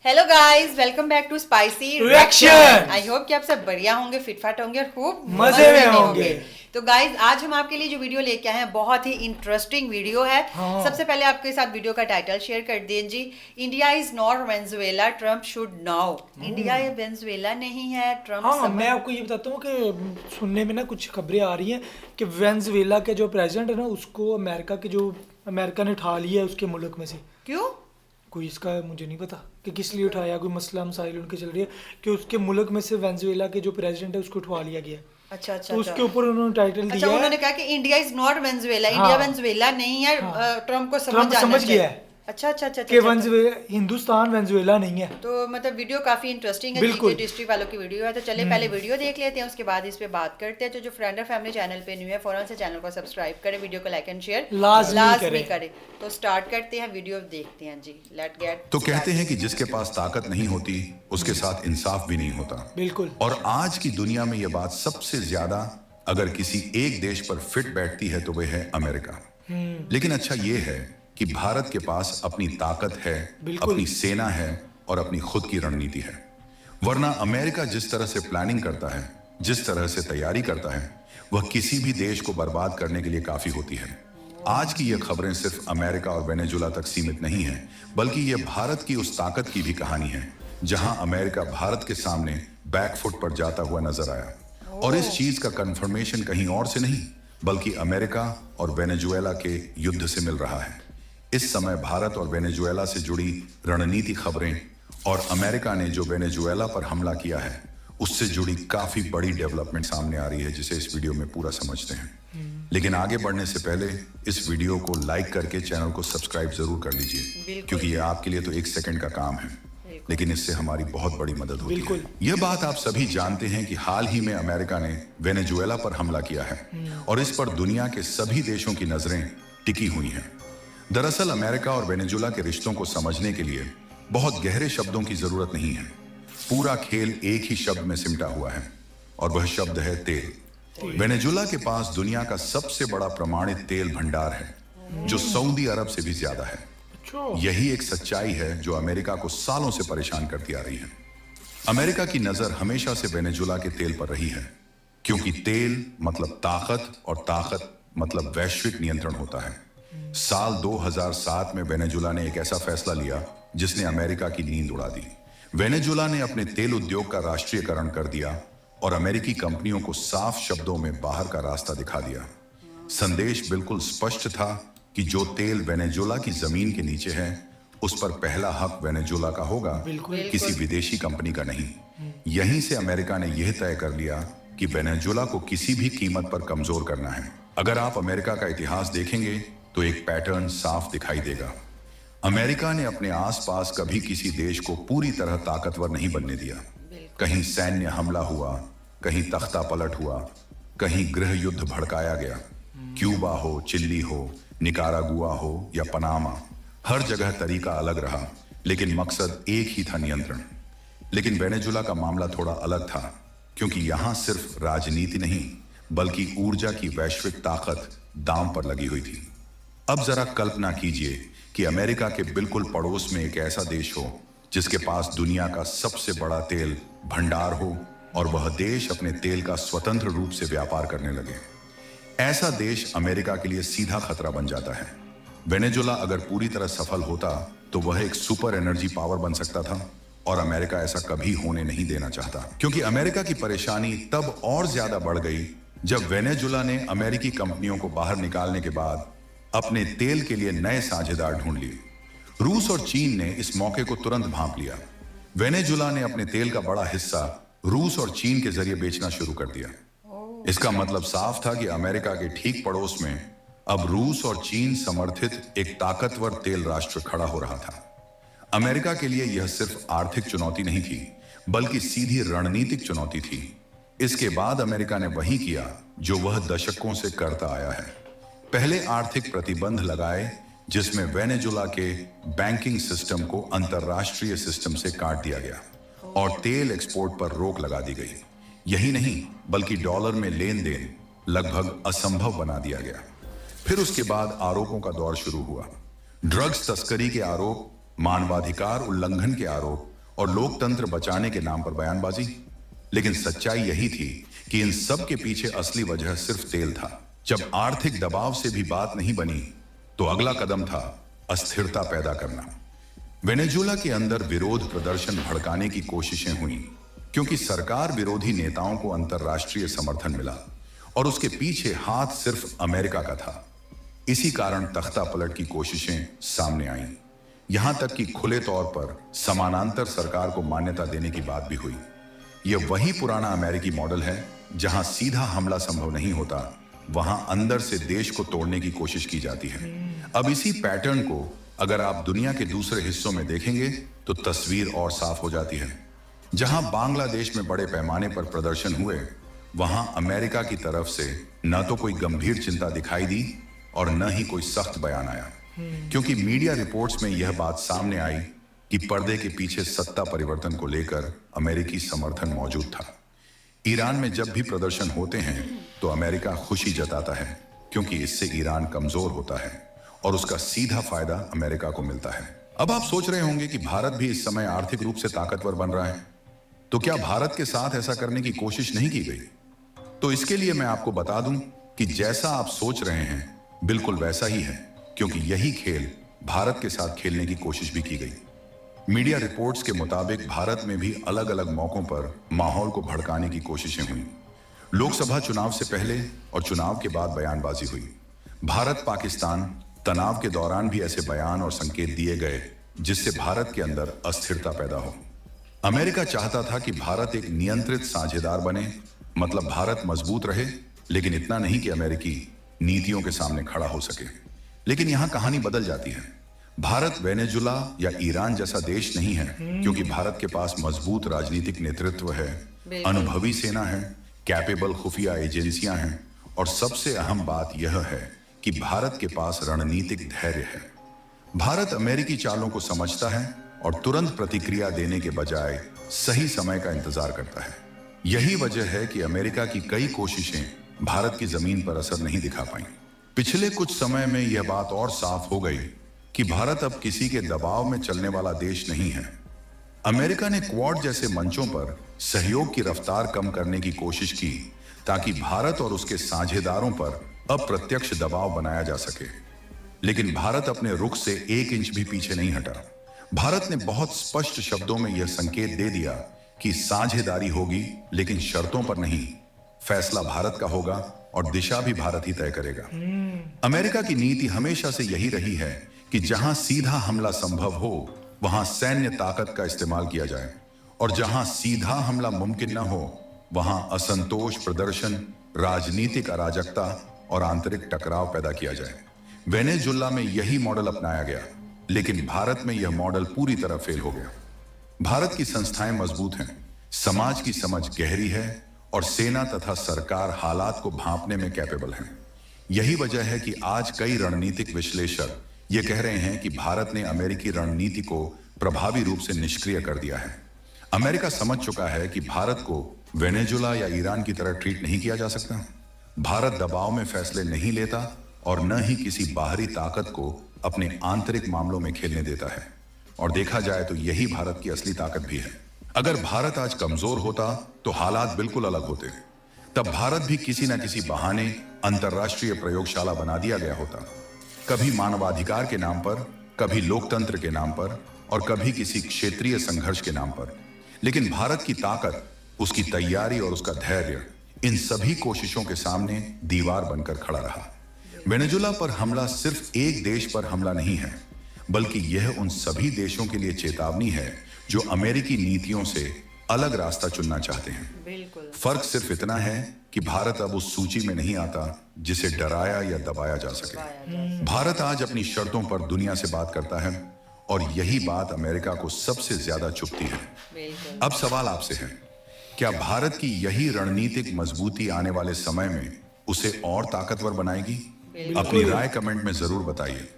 Hello guys, welcome back to spicy reaction. I hope कि आप सब बढ़िया होंगे, फिटफाट होंगे और खूब मजे में होंगे। तो गाइस, आज हम आपके लिए जो वीडियो लेके आए हैं बहुत ही इंटरेस्टिंग वीडियो है। हाँ। सबसे पहले आपके साथ वीडियो का टाइटल शेयर कर दें जी। India is not Venezuela, Trump should now. India ये वेनेजुएला नहीं है, ट्रम्प हाँ, मैं आपको ये बताता हूँ कि सुनने में ना कुछ खबरें आ रही हैं कि वेनेजुएला के जो प्रेसिडेंट है ना उसको अमेरिका ने उठा लिया है उसके मुल्क में से। क्यों? कोई इसका मुझे नहीं पता कि किस लिए उठाया, कोई मसला मसाइल उनके चल रही है कि उसके मुल्क में से वेनेजुएला के जो प्रेसिडेंट है उसको उठवा लिया गया है। अच्छा अच्छा तो अच्छा। उसके ऊपर उन्होंने टाइटल अच्छा, दिया है। उन्होंने कहा कि इंडिया इज नॉट वेनेजुएला, हाँ। इंडिया वेनेजुएला नहीं है। हाँ। ट्रम्प को ट्रम्प जाना समझ चाहिए। गया है अच्छा अच्छा अच्छा कि हिंदुस्तान वेनेजुएला नहीं है। तो मतलब वीडियो काफी इंटरेस्टिंग है, बिल्कुल। जीके हिस्ट्री वालों की वीडियो है। तो चलिए पहले वीडियो देख लेते हैं, उसके बाद इस पे बात करते हैं। तो जो फ्रेंड और फैमिली चैनल पे न्यू है, फौरन से चैनल को सब्सक्राइब करें, वीडियो को लाइक एंड शेयर लाजमी करें। तो स्टार्ट करते हैं, वीडियो देखते हैं जी। Let get. तो कहते हैं कि जिसके पास ताकत नहीं होती उसके साथ इंसाफ भी नहीं होता। बिल्कुल। और आज की दुनिया में यह बात सबसे ज्यादा अगर किसी एक देश पर फिट बैठती है तो वह है अमेरिका। लेकिन अच्छा यह है कि भारत के पास अपनी ताकत है, बिल्कुल। अपनी सेना है और अपनी खुद की रणनीति है। वरना अमेरिका जिस तरह से प्लानिंग करता है, जिस तरह से तैयारी करता है, वह किसी भी देश को बर्बाद करने के लिए काफी होती है। आज की ये खबरें सिर्फ अमेरिका और वेनेजुएला तक सीमित नहीं है, बल्कि ये भारत की उस ताकत की भी कहानी है जहां अमेरिका भारत के सामने बैकफुट पर जाता हुआ नजर आया। और इस चीज का कंफर्मेशन कहीं और से नहीं बल्कि अमेरिका और वेनेजुएला के युद्ध से मिल रहा है। इस समय भारत और वेनेजुएला से जुड़ी रणनीति खबरें और अमेरिका ने जो वेनेजुएला पर हमला किया है उससे जुड़ी काफी बड़ी डेवलपमेंट सामने आ रही है, जिसे इस वीडियो में पूरा समझते हैं। लेकिन आगे बढ़ने से पहले इस वीडियो को लाइक करके चैनल को सब्सक्राइब जरूर कर लीजिए, क्योंकि ये आपके लिए तो 1 सेकंड का काम है, लेकिन इससे हमारी बहुत बड़ी मदद होती है। यह बात आप सभी जानते हैं कि हाल ही में अमेरिका ने वेनेजुएला पर हमला किया है और इस पर दुनिया के सभी देशों की नजरें टिकी हुई हैं। दरअसल अमेरिका और वेनेजुएला के रिश्तों को समझने के लिए बहुत गहरे शब्दों की जरूरत नहीं है। पूरा खेल एक ही शब्द में सिमटा हुआ है और वह शब्द है तेल। वेनेजुएला के पास दुनिया का सबसे बड़ा प्रमाणित तेल भंडार है, जो सऊदी अरब से भी ज्यादा है। यही एक सच्चाई है जो अमेरिका को सालों से परेशान करती आ रही है। अमेरिका की नजर हमेशा से वेनेजुएला के तेल पर रही है, क्योंकि तेल मतलब ताकत और ताकत मतलब वैश्विक नियंत्रण होता है। साल 2007 में वेनेजुएला ने एक ऐसा फैसला लिया जिसने अमेरिका की नींद उड़ा दी। वेनेजुएला ने अपने तेल उद्योग का राष्ट्रीयकरण कर दिया और अमेरिकी कंपनियों को साफ शब्दों में बाहर का रास्ता दिखा दिया। संदेश बिल्कुल स्पष्ट था कि जो तेल वेनेजुएला की जमीन के नीचे है उस पर पहला हक वेनेजुएला का होगा, किसी विदेशी कंपनी का नहीं। यहीं से अमेरिका ने यह तय कर लिया कि वेनेजुएला को किसी भी कीमत पर कमजोर करना है। अगर आप अमेरिका का इतिहास देखेंगे तो एक पैटर्न साफ दिखाई देगा। अमेरिका ने अपने आसपास कभी किसी देश को पूरी तरह ताकतवर नहीं बनने दिया। कहीं सैन्य हमला हुआ, कहीं तख्ता पलट हुआ, कहीं गृह युद्ध भड़काया गया। क्यूबा हो, चिली हो, निकारागुआ हो या पनामा, हर जगह तरीका अलग रहा, लेकिन मकसद एक ही था, नियंत्रण। लेकिन वेनेजुएला का मामला थोड़ा अलग था, क्योंकि यहां सिर्फ राजनीति नहीं बल्कि ऊर्जा की वैश्विक ताकत दांव पर लगी हुई थी। अब जरा कल्पना कीजिए कि अमेरिका के बिल्कुल पड़ोस में एक ऐसा देश हो जिसके पास दुनिया का सबसे बड़ा तेल भंडार हो और वह देश अपने तेल का स्वतंत्र रूप से व्यापार करने लगे। ऐसा देश अमेरिका के लिए सीधा खतरा बन जाता है। वेनेजुएला अगर पूरी तरह सफल होता तो वह एक सुपर एनर्जी पावर बन सकता था और अमेरिका ऐसा कभी होने नहीं देना चाहता, क्योंकि अमेरिका की परेशानी तब और ज्यादा बढ़ गई जब वेनेजुएला ने अमेरिकी कंपनियों को बाहर निकालने के बाद अपने तेल के लिए नए साझेदार ढूंढ लिए। रूस और चीन ने इस मौके को तुरंत भांप लिया। वेनेजुएला ने अपने तेल का बड़ा हिस्सा रूस और चीन के जरिए बेचना शुरू कर दिया। इसका मतलब साफ था कि अमेरिका के ठीक पड़ोस में अब रूस और चीन समर्थित एक ताकतवर तेल राष्ट्र खड़ा हो रहा था। अमेरिका के लिए यह सिर्फ आर्थिक चुनौती नहीं थी बल्कि सीधी रणनीतिक चुनौती थी। इसके बाद अमेरिका ने वही किया जो वह दशकों से करता आया है। पहले आर्थिक प्रतिबंध लगाए, जिसमें वेनेजुएला के बैंकिंग सिस्टम को अंतरराष्ट्रीय सिस्टम से काट दिया गया और तेल एक्सपोर्ट पर रोक लगा दी गई। यही नहीं बल्कि डॉलर में लेन देन लगभग असंभव बना दिया गया। फिर उसके बाद आरोपों का दौर शुरू हुआ। ड्रग्स तस्करी के आरोप, मानवाधिकार उल्लंघन के आरोप और लोकतंत्र बचाने के नाम पर बयानबाजी। लेकिन सच्चाई यही थी कि इन सब के पीछे असली वजह सिर्फ तेल था। जब आर्थिक दबाव से भी बात नहीं बनी तो अगला कदम था अस्थिरता पैदा करना। वेनेजुएला के अंदर विरोध प्रदर्शन भड़काने की कोशिशें हुई क्योंकि सरकार विरोधी नेताओं को अंतर्राष्ट्रीय समर्थन मिला और उसके पीछे हाथ सिर्फ अमेरिका का था। इसी कारण तख्ता पलट की कोशिशें सामने आईं। यहां तक कि खुले तौर पर समानांतर सरकार को मान्यता देने की बात भी हुई। यह वही पुराना अमेरिकी मॉडल है जहां सीधा हमला संभव नहीं होता, वहां अंदर से देश को तोड़ने की कोशिश की जाती है। अब इसी पैटर्न को अगर आप दुनिया के दूसरे हिस्सों में देखेंगे तो तस्वीर और साफ हो जाती है। जहां बांग्लादेश में बड़े पैमाने पर प्रदर्शन हुए, वहां अमेरिका की तरफ से न तो कोई गंभीर चिंता दिखाई दी और न ही कोई सख्त बयान आया, क्योंकि मीडिया रिपोर्ट्स में यह बात सामने आई कि पर्दे के पीछे सत्ता परिवर्तन को लेकर अमेरिकी समर्थन मौजूद था। ईरान में जब भी प्रदर्शन होते हैं तो अमेरिका खुशी जताता है क्योंकि इससे ईरान कमजोर होता है और उसका सीधा फायदा अमेरिका को मिलता है। अब आप सोच रहे होंगे कि भारत भी इस समय आर्थिक रूप से ताकतवर बन रहा है, तो क्या भारत के साथ ऐसा करने की कोशिश नहीं की गई? तो इसके लिए मैं आपको बता दूं कि जैसा आप सोच रहे हैं बिल्कुल वैसा ही है, क्योंकि यही खेल भारत के साथ खेलने की कोशिश भी की गई। मीडिया रिपोर्ट्स के मुताबिक भारत में भी अलग अलग मौकों पर माहौल को भड़काने की कोशिशें हुई। लोकसभा चुनाव से पहले और चुनाव के बाद बयानबाजी हुई। भारत पाकिस्तान तनाव के दौरान भी ऐसे बयान और संकेत दिए गए जिससे भारत के अंदर अस्थिरता पैदा हो। अमेरिका चाहता था कि भारत एक नियंत्रित साझेदार बने, मतलब भारत मजबूत रहे, लेकिन इतना नहीं कि अमेरिकी नीतियों के सामने खड़ा हो सके। लेकिन यहां कहानी बदल जाती है। भारत वेनेजुएला या ईरान जैसा देश नहीं है, क्योंकि भारत के पास मजबूत राजनीतिक नेतृत्व है, अनुभवी सेना है, कैपेबल खुफिया एजेंसियां हैं और सबसे अहम बात यह है कि भारत के पास रणनीतिक धैर्य है। भारत अमेरिकी चालों को समझता है और तुरंत प्रतिक्रिया देने के बजाय सही समय का इंतजार करता है। यही वजह है कि अमेरिका की कई कोशिशें भारत की जमीन पर असर नहीं दिखा पाई। पिछले कुछ समय में यह बात और साफ हो गई कि भारत अब किसी के दबाव में चलने वाला देश नहीं है। अमेरिका ने क्वाड जैसे मंचों पर सहयोग की रफ्तार कम करने की कोशिश की ताकि भारत और उसके साझेदारों पर अप्रत्यक्ष दबाव बनाया जा सके, लेकिन भारत अपने रुख से 1 इंच भी पीछे नहीं हटा। भारत ने बहुत स्पष्ट शब्दों में यह संकेत दे दिया कि साझेदारी होगी, लेकिन शर्तों पर नहीं। फैसला भारत का होगा और दिशा भी भारत ही तय करेगा। अमेरिका की नीति हमेशा से यही रही है कि जहां सीधा हमला संभव हो वहां सैन्य ताकत का इस्तेमाल किया जाए, और जहां सीधा हमला मुमकिन न हो वहां असंतोष प्रदर्शन, राजनीतिक अराजकता और आंतरिक टकराव पैदा किया जाए। वेनेजुएला में यही मॉडल अपनाया गया, लेकिन भारत में यह मॉडल पूरी तरह फेल हो गया। भारत की संस्थाएं मजबूत हैं, समाज की समझ गहरी है और सेना तथा सरकार हालात को भांपने में कैपेबल हैं। यही वजह है कि आज कई रणनीतिक विश्लेषक ये कह रहे हैं कि भारत ने अमेरिकी रणनीति को प्रभावी रूप से निष्क्रिय कर दिया है। अमेरिका समझ चुका है कि भारत को वेनेजुएला या ईरान की तरह ट्रीट नहीं किया जा सकता। भारत दबाव में फैसले नहीं लेता और न ही किसी बाहरी ताकत को अपने आंतरिक मामलों में खेलने देता है। और देखा जाए तो यही भारत की असली ताकत भी है। अगर भारत आज कमजोर होता तो हालात बिल्कुल अलग होते। तब भारत भी किसी न किसी बहाने अंतर्राष्ट्रीय प्रयोगशाला बना दिया गया होता, कभी मानवाधिकार के नाम पर, कभी लोकतंत्र के नाम पर और कभी किसी क्षेत्रीय संघर्ष के नाम पर। लेकिन भारत की ताकत, उसकी तैयारी और उसका धैर्य इन सभी कोशिशों के सामने दीवार बनकर खड़ा रहा। वेनेजुएला पर हमला सिर्फ एक देश पर हमला नहीं है, बल्कि यह उन सभी देशों के लिए चेतावनी है जो अमेरिकी नीतियों से अलग रास्ता चुनना चाहते हैं। बिल्कुल। फर्क सिर्फ इतना है कि भारत अब उस सूची में नहीं आता जिसे डराया या दबाया जा सके। भारत आज अपनी शर्तों पर दुनिया से बात करता है और यही बात अमेरिका को सबसे ज्यादा चुभती है। बिल्कुल। अब सवाल आपसे है, क्या भारत की यही रणनीतिक मजबूती आने वाले समय में उसे और ताकतवर बनाएगी? अपनी राय कमेंट में जरूर बताइए।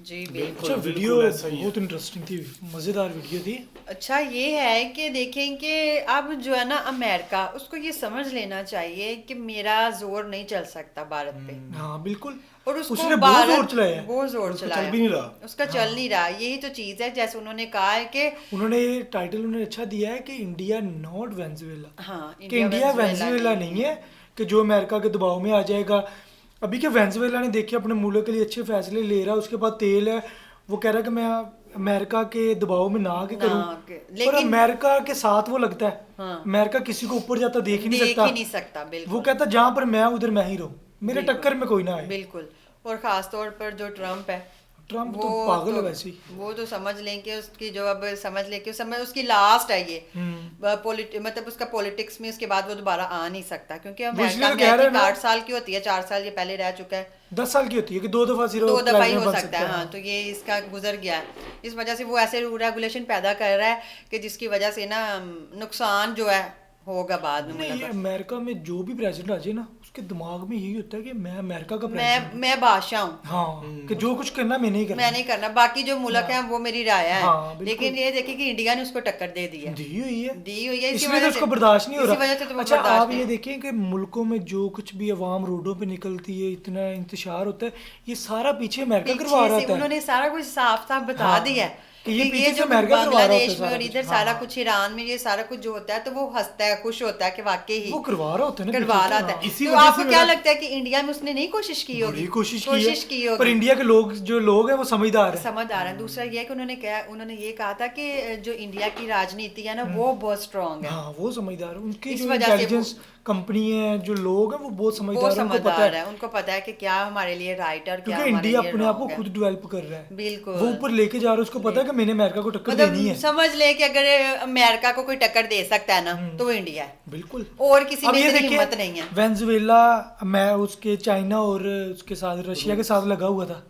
जी अच्छा बिल्कुल। वीडियो बिल्कुल ऐसा ही है। बहुत इंटरेस्टिंग थी, मज़ेदार वीडियो थी। अच्छा ये है कि देखें कि अब जो है ना अमेरिका, उसको ये समझ लेना चाहिए कि मेरा जोर नहीं चल सकता भारत पे, हाँ बिल्कुल, और उसको उसने बहुत जोर चलाया है। बहुत जोर उसका चलाया, चल भी नहीं रहा। उसका चल नहीं रहा। यही तो चीज़ है, जैसे उन्होंने कहा है कि उन्होंने ये टाइटल उन्होंने अच्छा दिया है कि इंडिया नॉट वेनेजुएला, हाँ, कि इंडिया वेनेजुएला नहीं है कि जो अमेरिका के दबाव में आ जाएगा। अभी के वेनेजुएला ने देखिए अपने मुल्क के लिए अच्छे फैसले ले रहा है, उसके पास तेल है, वो कह रहा है कि मैं अमेरिका के दबाव में ना आके ना करूं, आके, पर लेकिन- अमेरिका के साथ वो लगता है। हाँ। अमेरिका किसी को ऊपर जाता देख ही नहीं देख सकता, ही नहीं सकता, बिल्कुल। वो कहता जहां पर मैं उधर मैं ही रहूं, मेरे बिल्कुल। टक्कर में कोई ना आए। बिल्कुल। और ख़ास तौर पर जो ट्रम्प है, ट्रम्प तो पागल है वैसे ही। वो तो समझ लें कि उसकी जो अब समझ लें कि उसकी लास्ट है ये, मतलब उसका पॉलिटिक्स में उसके बाद वो दोबारा आ नहीं सकता, क्योंकि वो इसलिए अमेरिका तो में कह आई रहे थिंक हैं ना- 8 साल की होती है, 4 साल ये पहले रह चुका है, 10 साल की होती है कि 2 दफा सिर्फ 2 दफ़ा ही president हो बन सकता है। हाँ, तो ये इसका गुजर गया है, इस वजह से वो ऐसे रूल रेगुलेशन पैदा कर रहा है कि जिसकी वजह से ना नुकसान जो है होगा बाद में। नहीं, ये मतलब अमेरिका में जो भी प्रेसिडेंट आ जाए ना, उसके दिमाग में यही होता है कि मैं अमेरिका का प्रेसिडेंट मैं बादशाह हूँ, हाँ, कि जो कुछ करना मैं नहीं करना। मैं नहीं करना, बाकी जो मुल्क है वो मेरी राया हाँ, है। बिल्कुल। लेकिन ये देखिए कि इंडिया ने उसको टक्कर दे दी है, दी हुई है, दी हुई है, इसी इसलिए तो वजह उसको से- बर्दाश्त नहीं हो इसी रहा। वजह से तो वो अच्छा बर्दाश्त आप नहीं- ये देखें कि मुल्कों में जो कुछ भी अवाम रोडों पे निकलती है, इतना इंतशार होता है, ये सारा पीछे अमेरिका करवा पीछे रहा से था। उन्होंने सारा कुछ साफ साफ बता हाँ, दिया है कि ये पीछे से जो अमेरिका करवा रहा होता है बांग्लादेश में सारा और कुछ। इधर सारा हाँ। कुछ ईरान में ये सारा कुछ जो होता है, तो वो हंसता है, खुश होता है कि वाकई ही वो करवा रहा होता है ना करवा पीछे से, रहा था। हाँ। इसी तो वजह से आपको क्या मेरा- लगता है कि इंडिया में उसने नहीं कोशिश की होगी? बड़ी कोशिश कोशिश की की है, होगी, पर इंडिया के लोग जो लोग हैं वो समझदार है। समझ आ रहा है। दूसरा ये है कि उन्होंने ये कहा था कि जो इंडिया की राजनीति है ना वो बहुत स्ट्रांग है, हाँ वो समझदार है, उनकी इस जो वजह से इंटेलिजेंस कंपनी है, जो लोग हैं वो बहुत वो समझदार है, उनको पता समझदार है। है, उनको पता है कि क्या हमारे लिए राइट और क्या क्योंकि हमारे इंडिया लिए अपने आप को wrong है। खुद डेवलप कर रहा है, बिल्कुल। वो ऊपर लेके जा रहा है, उसको पता है कि मैंने अमेरिका को टक्कर देनी मतलब है। समझ ले कि अगर अमेरिका को कोई टक्कर दे सकता है ना तो वो इंडिया है, बिल्कुल। और किसी अब में ये इतनी देखिए, हिम्मत नहीं है। वेनेजुएला मैं उसके चाइना और उसके साथ रशिया के साथ लगा हुआ था,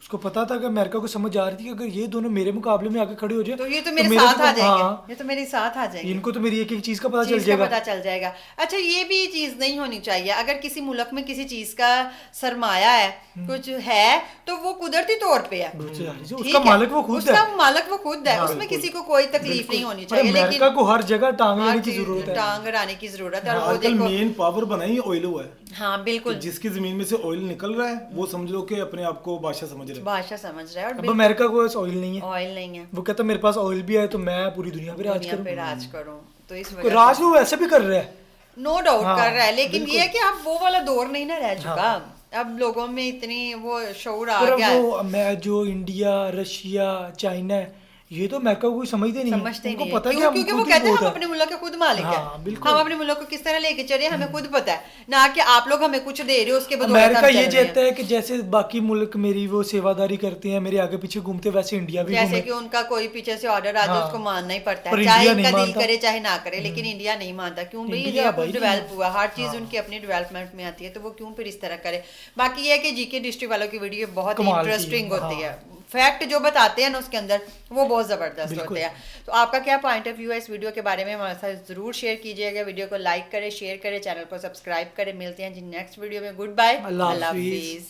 उसको पता था कि अमेरिका को समझ आ रही थी कि अगर ये दोनों मेरे मुकाबले में आके खड़े हो जाए तो ये तो मेरे साथ आ जाएंगे, हाँ, ये तो मेरे साथ आ जाएंगे, इनको तो मेरी एक एक चीज का पता चल चीज का जाएगा। पता चल जाएगा। अच्छा ये भी चीज नहीं होनी चाहिए, अगर किसी मुल्क में किसी चीज का सरमाया है, कुछ है, तो वो कुदरती तौर पे है, उसका ठीक है? मालिक वो खुद उसका है। मालिक वो खुद है, हाँ, उसमें किसी को कोई तकलीफ नहीं होनी पर चाहिए, अमेरिका लेकिन को हर जगह टांग हर लेने की चीज जरूरत है। टांग अड़ाने की जरूरत है। और वो आजकल देखो, मेन पावर बनाई ऑयल हुआ है, हाँ बिल्कुल, जिसकी जमीन में से ऑयल निकल रहा है वो समझ लो कि अपने आप को बादशाह समझ रहे हैं। भाषा समझ रहा है, अब और अमेरिका को ऑयल नहीं है, ऑयल नहीं है, वो कहता मेरे पास ऑयल भी है तो मैं पूरी दुनिया पे राज दुनिया पे करूं। राज करूं, तो इस कोई वजह राज वो वैसे भी कर रहा है। नो डाउट हाँ, कर रहा है, लेकिन बिल्कुल। ये है कि अब वो वाला दौर नहीं ना रह चुका, अब लोगों में इतनी वो शऊर आ पर गया है, वो मैं जो इंडिया, रशिया, चाइना है, ये तो अमेरिका को कोई समझते नहीं है। समझते उनको नहीं है। पता है कि क्यों? हम क्योंकि खुद वो ही कहते हैं बहुत हम है। अपने मुल्क के खुद मालिक हाँ, हैं, बिल्कुल। हम अपने मुल्क को किस तरह लेके चले हमें खुद पता है, ना कि आप लोग हमें कुछ दे रहे हो उसके बदौलत अमेरिका हम ये चल रहे हैं। चाहता है कि जैसे बाकी मुल्क मेरी वो सेवादारी करते हैं, मेरे आगे पीछे घूमते, वैसे इंडिया भी जैसे घूमे। कि उनका कोई पीछे से ऑर्डर आता है हाँ। उसको मानना ही पड़ता पर है, चाहे इंडिया नहीं इनका दिल मानता। करे चाहे ना करे, लेकिन इंडिया नहीं मानता। क्यों भाई, इंडिया इंडिया भाई नहीं डेवलप मानता। हुआ, हर चीज हाँ। उनकी अपनी डेवलपमेंट में आती है, तो वो क्यों फिर इस तरह करे। बाकी ये है कि जीके डिस्ट्रिक्ट वालों की वीडियो बहुत ही कमाल की, इंटरेस्टिंग होती हाँ। है, फैक्ट जो बताते हैं ना उसके अंदर वो बहुत जबरदस्त बिल्कुल। होते हैं। तो आपका क्या पॉइंट ऑफ व्यू है इस वीडियो के बारे में, हमारे साथ जरूर शेयर कीजिएगा। वीडियो को लाइक करें, शेयर करें, चैनल को सब्सक्राइब करें। मिलते हैं जी नेक्स्ट वीडियो में। गुड बाय, अल्लाह अल्लाह हाफिज। हाफिज।